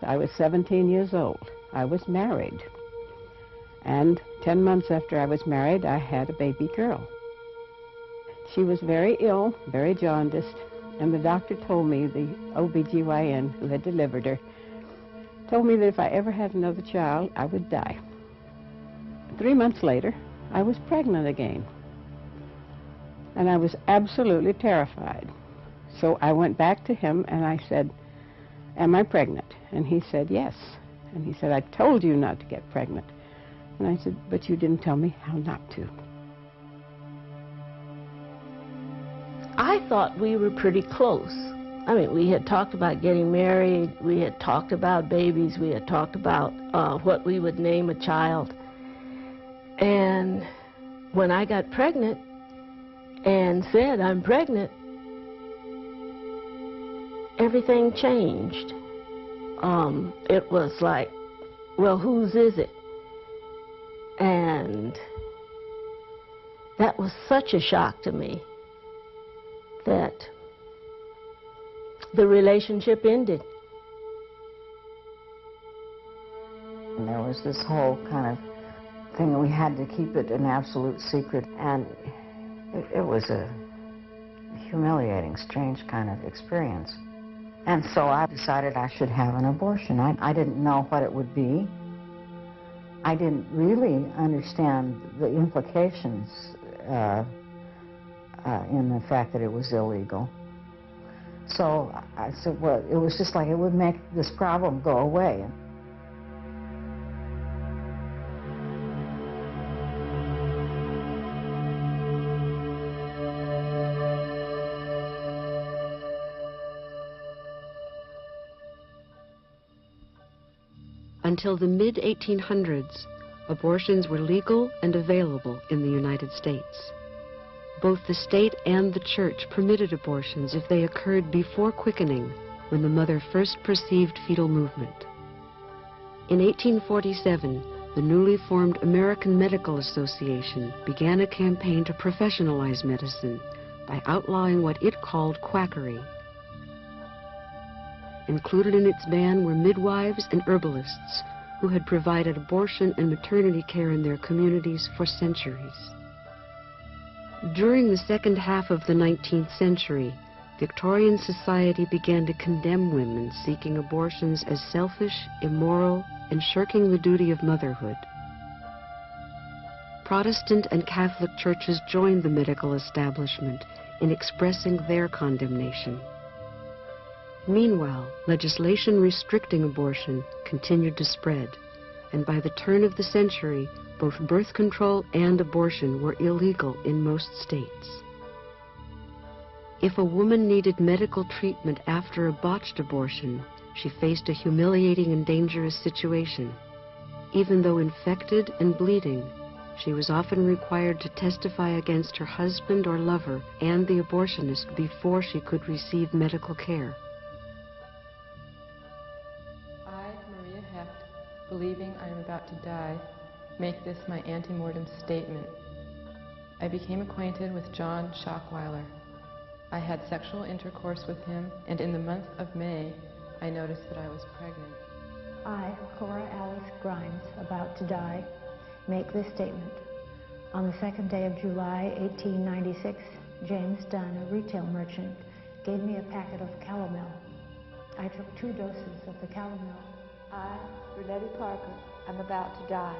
I was 17 years old. I was married. And 10 months after I was married, I had a baby girl. She was very ill, very jaundiced, and the doctor told me, the OB-GYN who had delivered her, told me that if I ever had another child, I would die. 3 months later, I was pregnant again. And I was absolutely terrified. So I went back to him and I said, "Am I pregnant?" And he said, "Yes." And he said, "I told you not to get pregnant." And I said, "But you didn't tell me how not to." I thought we were pretty close. I mean, we had talked about getting married, we had talked about babies, we had talked about what we would name a child. And when I got pregnant and said, "I'm pregnant," everything changed. It was like, well, whose is it? And that was such a shock to me that the relationship ended. And there was this whole kind of thing that we had to keep it an absolute secret, and it was a humiliating, strange kind of experience. And so I decided I should have an abortion. I didn't know what it would be. I didn't really understand the implications in the fact that it was illegal. So I said, well, it was just like it would make this problem go away. Until the mid-1800s, abortions were legal and available in the United States. Both the state and the church permitted abortions if they occurred before quickening, when the mother first perceived fetal movement. In 1847, the newly formed American Medical Association began a campaign to professionalize medicine by outlawing what it called quackery. Included in its ban were midwives and herbalists who had provided abortion and maternity care in their communities for centuries. During the second half of the 19th century, Victorian society began to condemn women seeking abortions as selfish, immoral, and shirking the duty of motherhood. Protestant and Catholic churches joined the medical establishment in expressing their condemnation. Meanwhile, legislation restricting abortion continued to spread, and by the turn of the century, both birth control and abortion were illegal in most states. If a woman needed medical treatment after a botched abortion, she faced a humiliating and dangerous situation. Even though infected and bleeding, she was often required to testify against her husband or lover and the abortionist before she could receive medical care. Believing I am about to die, make this my ante-mortem statement. I became acquainted with John Schockweiler. I had sexual intercourse with him, and in the month of May, I noticed that I was pregnant. I, Cora Alice Grimes, about to die, make this statement. On the second day of July, 1896, James Dunn, a retail merchant, gave me a packet of calomel. I took 2 doses of the calomel. I, Renetta Parker, am about to die.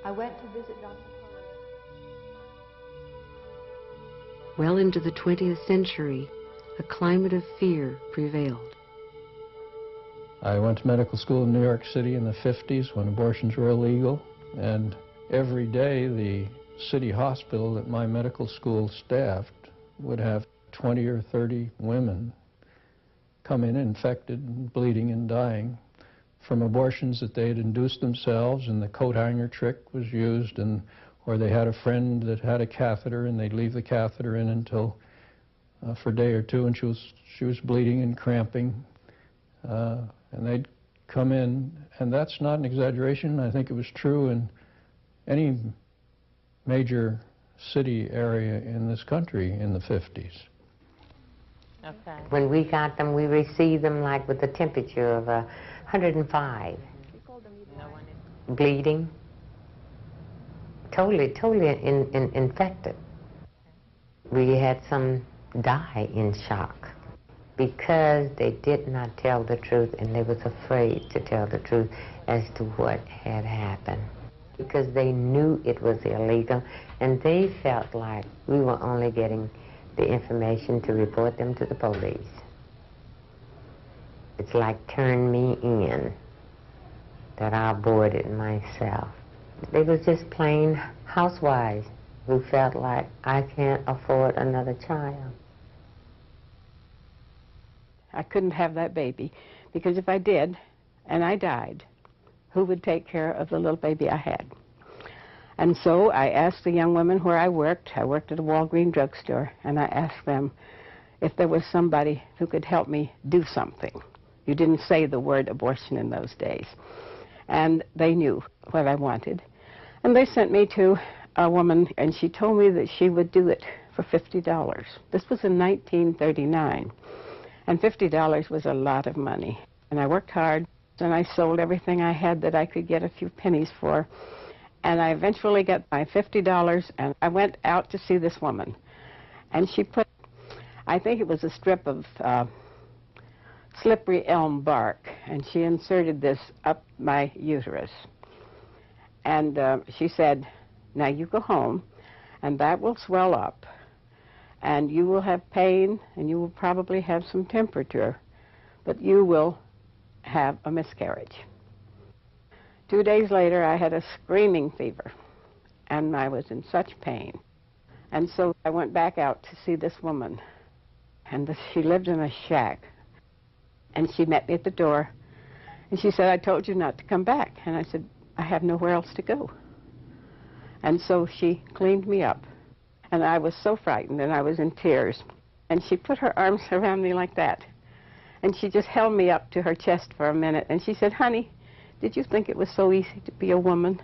I went to visit Dr. Well into the 20th century, a climate of fear prevailed. I went to medical school in New York City in the 50s when abortions were illegal, and every day the city hospital that my medical school staffed would have 20 or 30 women come in infected, bleeding, and dying from abortions that they had induced themselves, and the coat hanger trick was used, and or they had a friend that had a catheter and they'd leave the catheter in until for a day or two, and she was bleeding and cramping, and they'd come in, and that's not an exaggeration. I think it was true in any major city area in this country in the 50s. Okay. When we got them, we received them like with a temperature of 105. Bleeding. Totally infected. We had some die in shock because they did not tell the truth, and they was afraid to tell the truth as to what had happened, because they knew it was illegal, and they felt like we were only getting the information to report them to the police. It's like turn me in, that I aborted myself. They was just plain housewives who felt like, I can't afford another child. I couldn't have that baby, because if I did, and I died, who would take care of the little baby I had? And so I asked the young women where I worked at a Walgreens drugstore, and I asked them if there was somebody who could help me do something. You didn't say the word abortion in those days. And they knew what I wanted. And they sent me to a woman, and she told me that she would do it for $50. This was in 1939, and $50 was a lot of money. And I worked hard, and I sold everything I had that I could get a few pennies for. And I eventually got my $50, and I went out to see this woman. And she put, I think it was a strip of slippery elm bark, and she inserted this up my uterus. And she said, now you go home, and that will swell up, and you will have pain, and you will probably have some temperature, but you will have a miscarriage. 2 days later, I had a screaming fever, and I was in such pain. And so I went back out to see this woman, and she lived in a shack. And she met me at the door, and she said, I told you not to come back. And I said, I have nowhere else to go. And so she cleaned me up, and I was so frightened, and I was in tears. And she put her arms around me like that, and she just held me up to her chest for a minute, and she said, honey, did you think it was so easy to be a woman?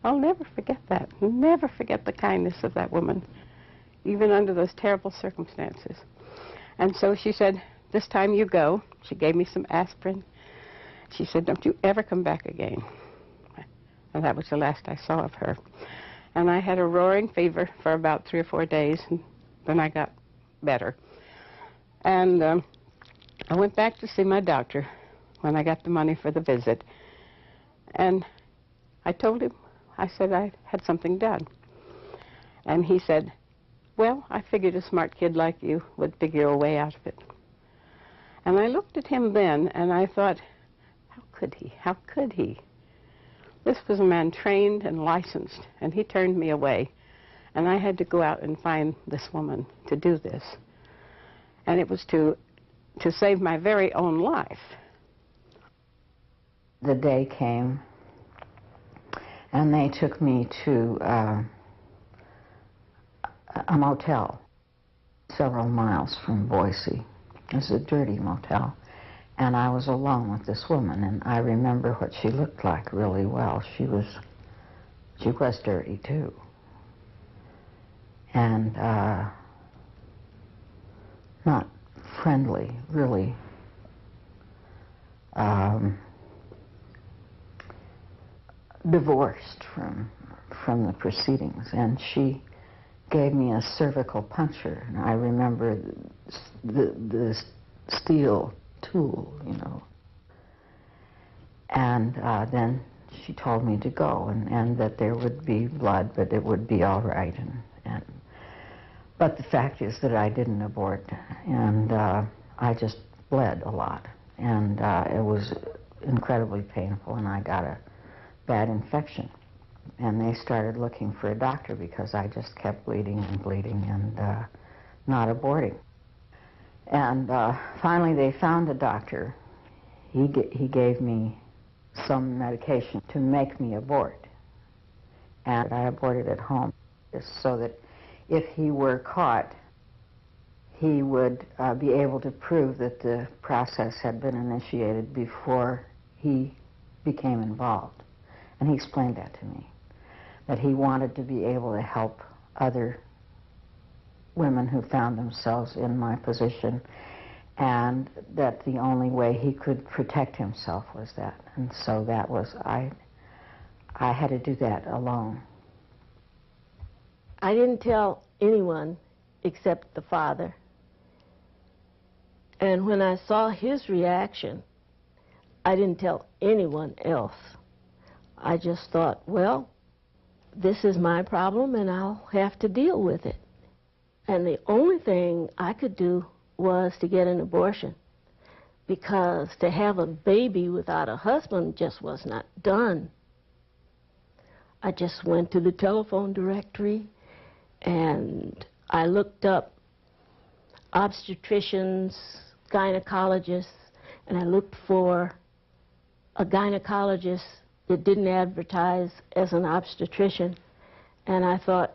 I'll never forget that. Never forget the kindness of that woman, even under those terrible circumstances. And so she said, this time you go. She gave me some aspirin. She said, don't you ever come back again. And that was the last I saw of her. And I had a roaring fever for about 3 or 4 days, and then I got better. And I went back to see my doctor when I got the money for the visit. And I told him, I said I had something done. And he said, well, I figured a smart kid like you would figure a way out of it. And I looked at him then, and I thought, how could he? How could he? This was a man trained and licensed, and he turned me away. And I had to go out and find this woman to do this. And it was to save my very own life. The day came, and they took me to a motel several miles from Boise. It was a dirty motel, and I was alone with this woman, and I remember what she looked like really well. She was dirty too, and not friendly, really. Divorced from the proceedings, and she gave me a cervical puncture, and I remember the steel tool, you know. And then she told me to go, and that there would be blood, but it would be all right. But the fact is that I didn't abort, and I just bled a lot, and it was incredibly painful, and I got a bad infection. And they started looking for a doctor because I just kept bleeding and not aborting. And finally they found a doctor. He gave me some medication to make me abort. And I aborted at home so that if he were caught, he would be able to prove that the process had been initiated before he became involved. And he explained that to me, that he wanted to be able to help other women who found themselves in my position and that the only way he could protect himself was that. And so that was, I had to do that alone. I didn't tell anyone except the father. And when I saw his reaction, I didn't tell anyone else. I just thought, well, this is my problem and I'll have to deal with it. And the only thing I could do was to get an abortion, because to have a baby without a husband just was not done. I just went to the telephone directory and I looked up obstetricians, gynecologists, and I looked for a gynecologist that didn't advertise as an obstetrician, and I thought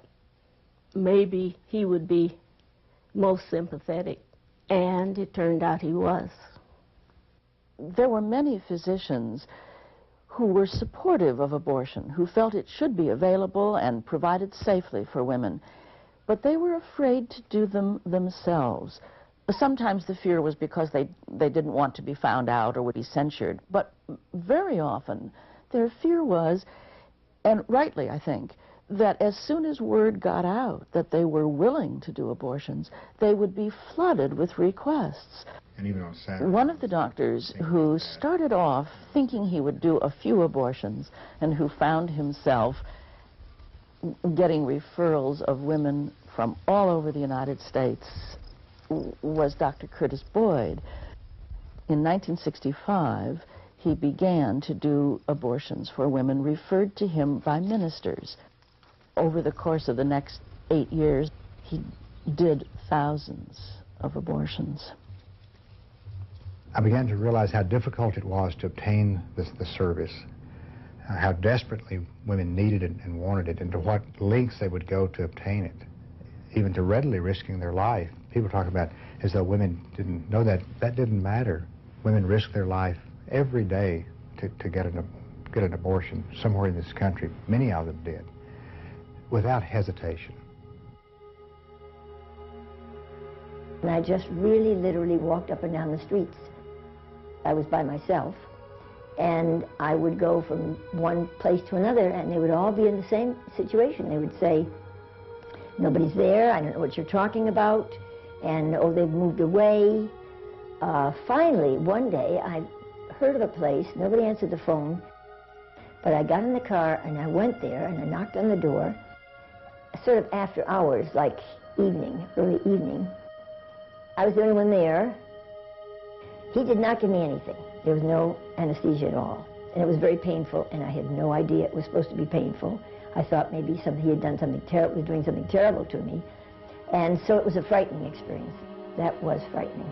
maybe he would be most sympathetic, and it turned out he was. There were many physicians who were supportive of abortion, who felt it should be available and provided safely for women, but they were afraid to do them themselves. Sometimes the fear was because they didn't want to be found out or would be censured, but very often their fear was, and rightly I think, that as soon as word got out that they were willing to do abortions, they would be flooded with requests. And even on Saturday. One of the doctors who started off thinking he would do a few abortions and who found himself getting referrals of women from all over the United States was Dr. Curtis Boyd. In 1965, he began to do abortions for women referred to him by ministers. Over the course of the next 8 years, he did thousands of abortions. I began to realize how difficult it was to obtain the service, how desperately women needed it and wanted it, and to what lengths they would go to obtain it, even to readily risking their life. People talk about as though women didn't know that. That didn't matter. Women risk their life every day to get an abortion somewhere in this country. Many of them did, without hesitation. And I just really literally walked up and down the streets. I was by myself, and I would go from one place to another, and they would all be in the same situation. They would say, nobody's there, I don't know what you're talking about, and oh, they've moved away. Finally, one day, I heard of a place, nobody answered the phone, but I got in the car and I went there and I knocked on the door, sort of after hours, like evening, early evening. I was the only one there. He did not give me anything. There was no anesthesia at all. And it was very painful, and I had no idea it was supposed to be painful. I thought maybe he had done something terrible, was doing something terrible to me. And so it was a frightening experience. That was frightening.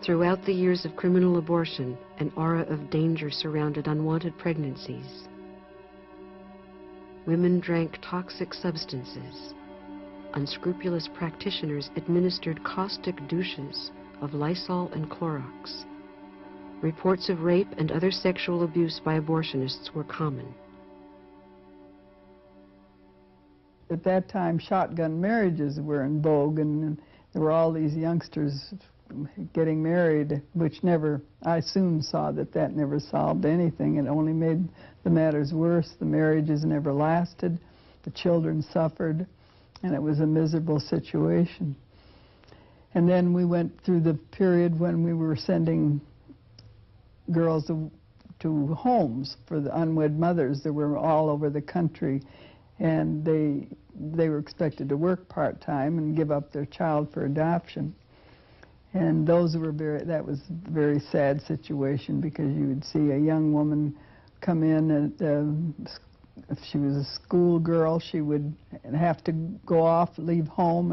Throughout the years of criminal abortion, an aura of danger surrounded unwanted pregnancies. Women drank toxic substances. Unscrupulous practitioners administered caustic douches of Lysol and Clorox. Reports of rape and other sexual abuse by abortionists were common. At that time, shotgun marriages were in vogue, and there were all these youngsters getting married, which never, I soon saw that never solved anything. It only made the matters worse. The marriages never lasted. The children suffered, and it was a miserable situation. And then we went through the period when we were sending girls to homes for the unwed mothers that were all over the country, and they were expected to work part-time and give up their child for adoption. And that was a very sad situation, because you would see a young woman come in, and if she was a schoolgirl, she would have to go off, leave home,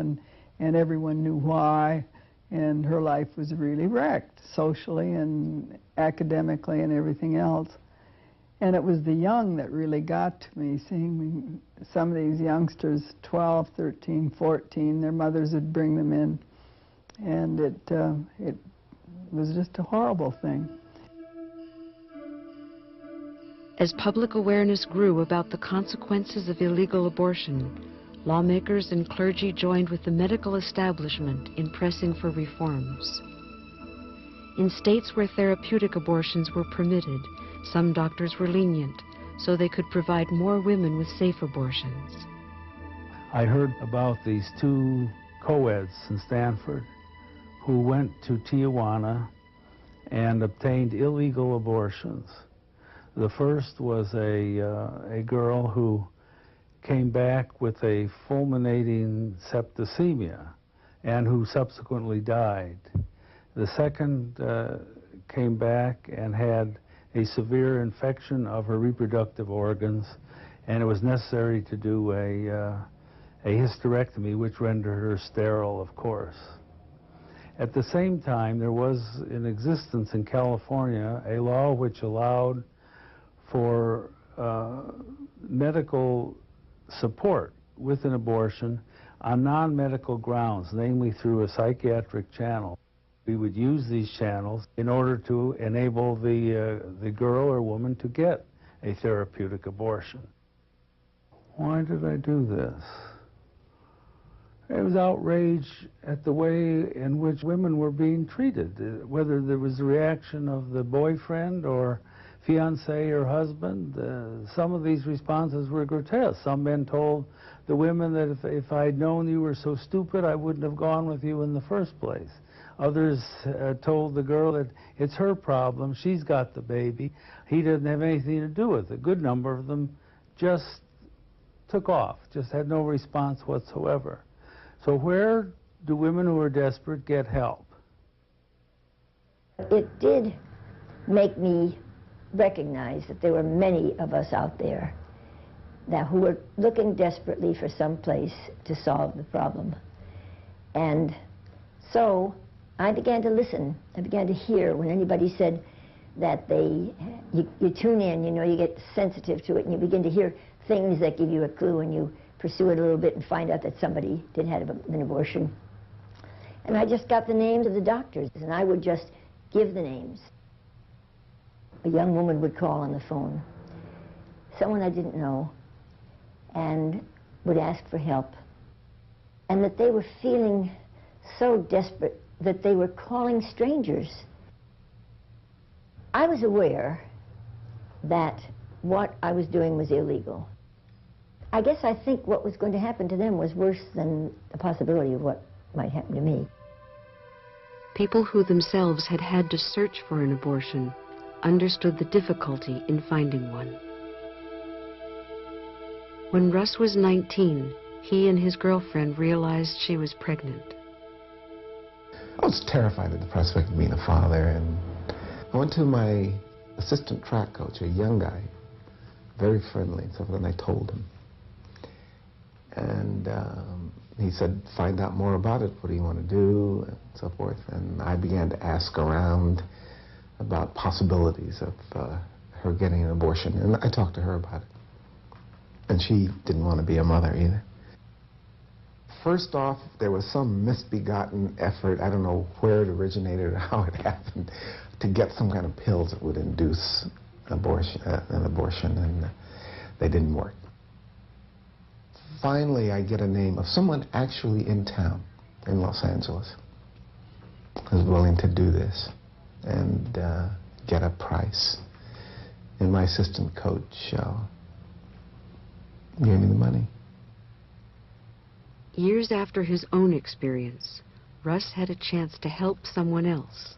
and everyone knew why, and her life was really wrecked, socially and academically and everything else. And it was the young that really got to me, seeing some of these youngsters, 12, 13, 14, their mothers would bring them in, and it was just a horrible thing. As public awareness grew about the consequences of illegal abortion, lawmakers and clergy joined with the medical establishment in pressing for reforms. In states where therapeutic abortions were permitted, some doctors were lenient, so they could provide more women with safe abortions. I heard about these two co-eds in Stanford who went to Tijuana and obtained illegal abortions. The first was a girl who came back with a fulminating septicemia and who subsequently died. The second came back and had a severe infection of her reproductive organs, and it was necessary to do a hysterectomy, which rendered her sterile, of course. At the same time, there was in existence in California a law which allowed for medical support with an abortion on non-medical grounds, namely through a psychiatric channel. We would use these channels in order to enable the girl or woman to get a therapeutic abortion. Why did I do this? It was outrage at the way in which women were being treated, whether there was a reaction of the boyfriend or fiancé or husband. Some of these responses were grotesque. Some men told the women that if I'd known you were so stupid, I wouldn't have gone with you in the first place. Others told the girl that it's her problem, she's got the baby, he doesn't have anything to do with it. A good number of them just took off, just had no response whatsoever. So where do women who are desperate get help? It did make me recognize that there were many of us out there who were looking desperately for some place to solve the problem. And so I began to listen. I began to hear when anybody said that you tune in, you know, you get sensitive to it, and you begin to hear things that give you a clue, and you pursue it a little bit and find out that somebody did have an abortion. And I just got the names of the doctors, and I would just give the names. A young woman would call on the phone, someone I didn't know, and would ask for help. And that they were feeling so desperate that they were calling strangers. I was aware that what I was doing was illegal. I guess I think what was going to happen to them was worse than the possibility of what might happen to me. People who themselves had had to search for an abortion understood the difficulty in finding one. When Russ was 19, he and his girlfriend realized she was pregnant. I was terrified at the prospect of being a father, and I went to my assistant track coach, a young guy, very friendly and so forth, and I told him. And he said, find out more about it, what do you want to do, and so forth. And I began to ask around about possibilities of her getting an abortion, and I talked to her about it. And she didn't want to be a mother either. First off, there was some misbegotten effort, I don't know where it originated or how it happened, to get some kind of pills that would induce an abortion, and they didn't work. Finally, I get a name of someone actually in town, in Los Angeles, who's willing to do this and get a price. And my assistant coach gave me the money. Years after his own experience, Russ had a chance to help someone else.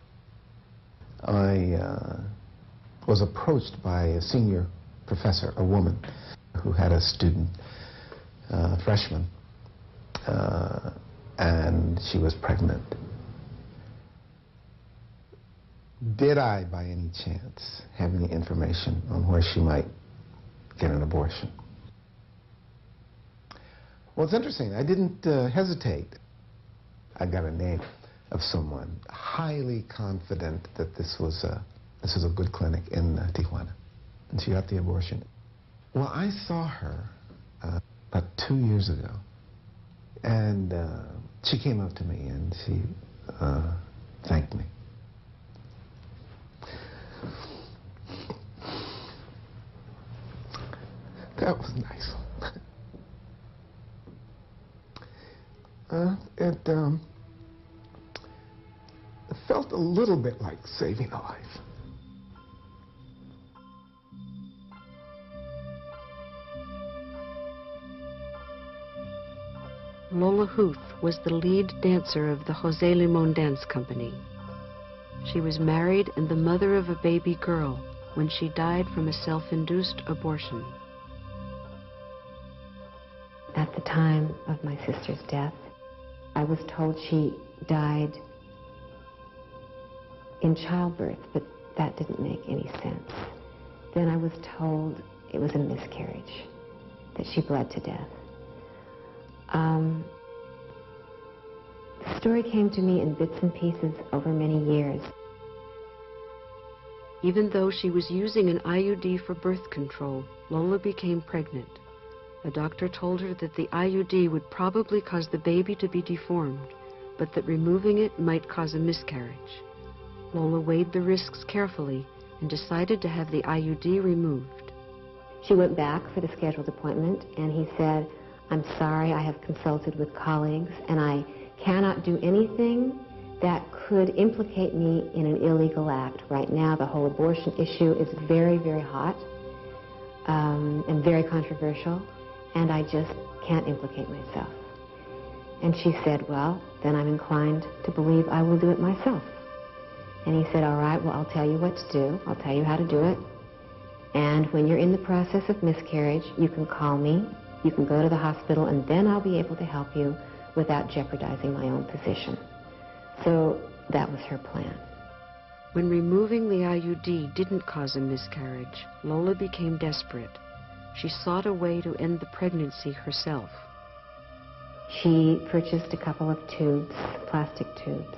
I was approached by a senior professor, a woman, who had a student, freshman, and she was pregnant. Did I, by any chance, have any information on where she might get an abortion? Well, it's interesting. I didn't hesitate. I got a name of someone highly confident that this was a good clinic in Tijuana, and she got the abortion. Well, I saw her about 2 years ago, and she came up to me and she thanked me. That was nice. It felt a little bit like saving a life. Lola Huth was the lead dancer of the Jose Limon Dance Company. She was married and the mother of a baby girl when she died from a self-induced abortion. At the time of my sister's death, I was told she died in childbirth, but that didn't make any sense. Then I was told it was a miscarriage, that she bled to death. The story came to me in bits and pieces over many years. Even though she was using an IUD for birth control, Lola became pregnant. The doctor told her that the IUD would probably cause the baby to be deformed, but that removing it might cause a miscarriage. Lola weighed the risks carefully and decided to have the IUD removed. She went back for the scheduled appointment, and he said, "I'm sorry, I have consulted with colleagues, and I cannot do anything that could implicate me in an illegal act. Right now, the whole abortion issue is very, very hot and very controversial, and I just can't implicate myself." And she said, "Well, then I'm inclined to believe I will do it myself." And he said, "All right, well, I'll tell you what to do. I'll tell you how to do it. And when you're in the process of miscarriage, you can call me, you can go to the hospital, and then I'll be able to help you without jeopardizing my own position." So that was her plan. When removing the IUD didn't cause a miscarriage, Lola became desperate. She sought a way to end the pregnancy herself. She purchased a couple of tubes, plastic tubes.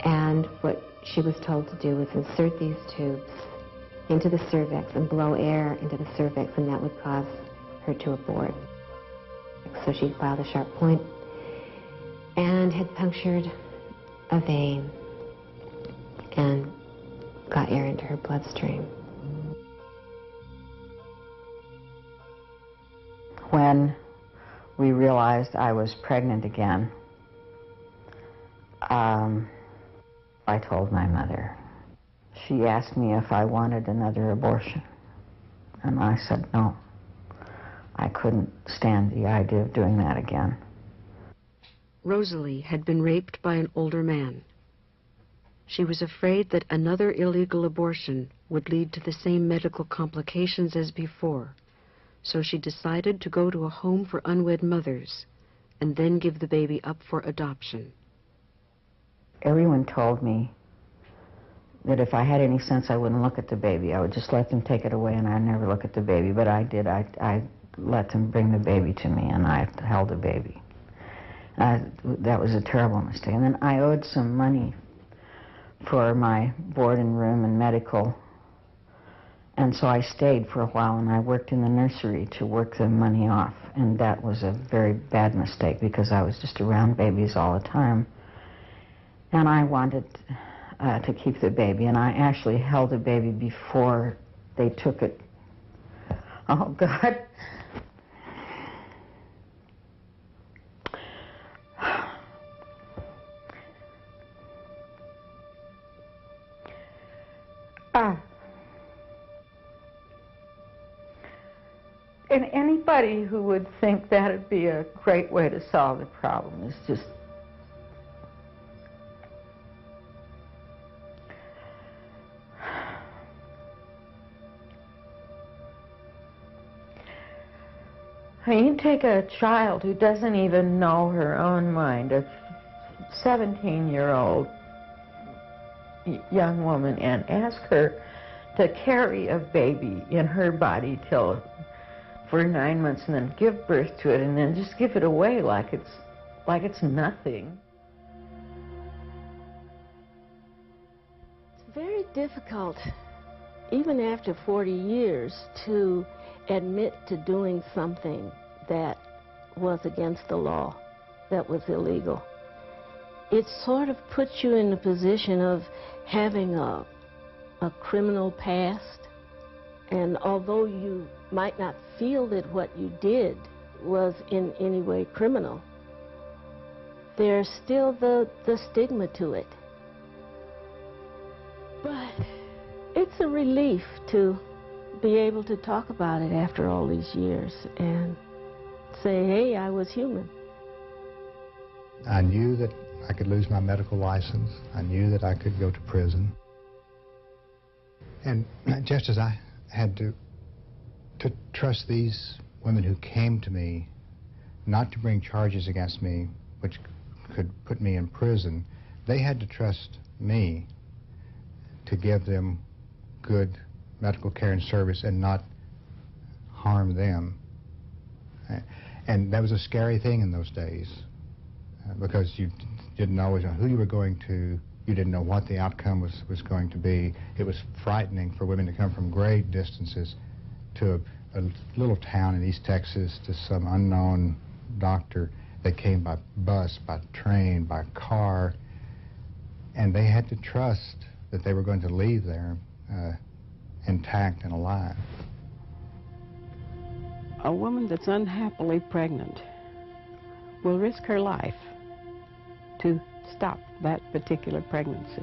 And what she was told to do was insert these tubes into the cervix and blow air into the cervix, and that would cause her to abort. So she filed a sharp point and had punctured a vein and got air into her bloodstream. When we realized I was pregnant again, I told my mother. She asked me if I wanted another abortion, and I said no. I couldn't stand the idea of doing that again. Rosalie had been raped by an older man. She was afraid that another illegal abortion would lead to the same medical complications as before, so she decided to go to a home for unwed mothers and then give the baby up for adoption. Everyone told me that if I had any sense, I wouldn't look at the baby. I would just let them take it away, and I'd never look at the baby. But I did. I let them bring the baby to me, and I held the baby. That was a terrible mistake. And then I owed some money for my board and room and medical, and so I stayed for a while, and I worked in the nursery to work the money off. And that was a very bad mistake, because I was just around babies all the time. And I wanted to keep the baby, and I actually held the baby before they took it. Oh, God. And anybody who would think that would be a great way to solve the problem is just... I mean, you take a child who doesn't even know her own mind, a 17-year-old young woman, and ask her to carry a baby in her body for 9 months, and then give birth to it, and then just give it away like it's nothing. It's very difficult, even after 40 years, to admit to doing something that was against the law, that was illegal. It sort of puts you in the position of having a criminal past, and although you might not feel that what you did was in any way criminal. There's still the stigma to it. But it's a relief to be able to talk about it after all these years and say, hey, I was human. I knew that I could lose my medical license. I knew that I could go to prison. And just as I had to trust these women who came to me not to bring charges against me which could put me in prison, they had to trust me to give them good medical care and service and not harm them. And that was a scary thing in those days because you didn't always know who you were going to, you didn't know what the outcome was going to be. It was frightening for women to come from great distances to a little town in East Texas to some unknown doctor. They came by bus, by train, by car, and they had to trust that they were going to leave there intact and alive. A woman that's unhappily pregnant will risk her life to stop that particular pregnancy.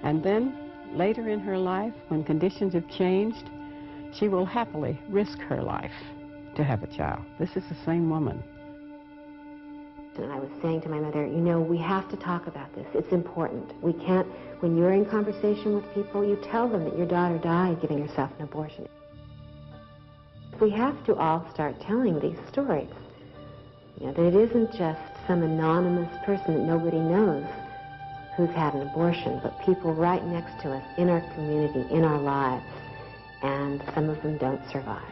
And then later in her life, when conditions have changed, she will happily risk her life to have a child. This is the same woman. And I was saying to my mother, you know, we have to talk about this. It's important. We can't, when you're in conversation with people, you tell them that your daughter died giving herself an abortion. We have to all start telling these stories. You know, that it isn't just some anonymous person that nobody knows who's had an abortion, but people right next to us in our community, in our lives, and some of them don't survive.